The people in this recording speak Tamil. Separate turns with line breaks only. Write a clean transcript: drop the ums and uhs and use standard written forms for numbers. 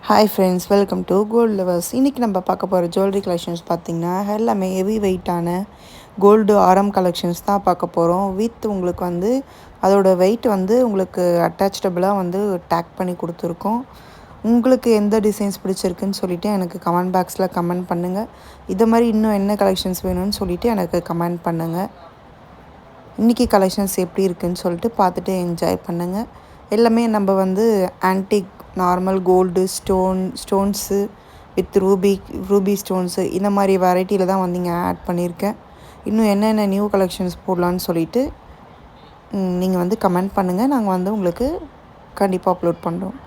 Hi friends, welcome to gold lovers. இன்றைக்கி நம்ம பார்க்க போகிற ஜுவல்லரி கலெக்ஷன்ஸ் பார்த்திங்கன்னா எல்லாமே ஹெவி வெயிட்டான கோல்டு ஆரம் கலெக்ஷன்ஸ் தான் பார்க்க போகிறோம். உங்களுக்கு வந்து அதோட வெயிட் வந்து உங்களுக்கு அட்டாச்சபிளாக வந்து டேக் பண்ணி கொடுத்துருக்கோம். உங்களுக்கு எந்த டிசைன்ஸ் பிடிச்சிருக்குன்னு சொல்லிவிட்டு எனக்கு கமெண்ட் பாக்ஸில் கமெண்ட் பண்ணுங்கள். இது மாதிரி இன்னும் என்ன கலெக்ஷன்ஸ் வேணும்னு சொல்லிவிட்டு எனக்கு கமெண்ட் பண்ணுங்கள். இன்றைக்கி கலெக்ஷன்ஸ் எப்படி இருக்குதுன்னு சொல்லிட்டு பார்த்துட்டு என்ஜாய் பண்ணுங்கள். எல்லாமே நம்ம வந்து antique normal gold stones with ruby stones இந்த மாதிரி வெரைட்டியில் தான் வந்து இங்கே ஆட் பண்ணியிருக்கேன். இன்னும் என்னென்ன நியூ கலெக்ஷன்ஸ் போடலான்னு சொல்லிவிட்டு நீங்கள் வந்து கமெண்ட் பண்ணுங்கள். நாங்கள் வந்து உங்களுக்கு கண்டிப்பாக அப்லோட் பண்ணுறோம்.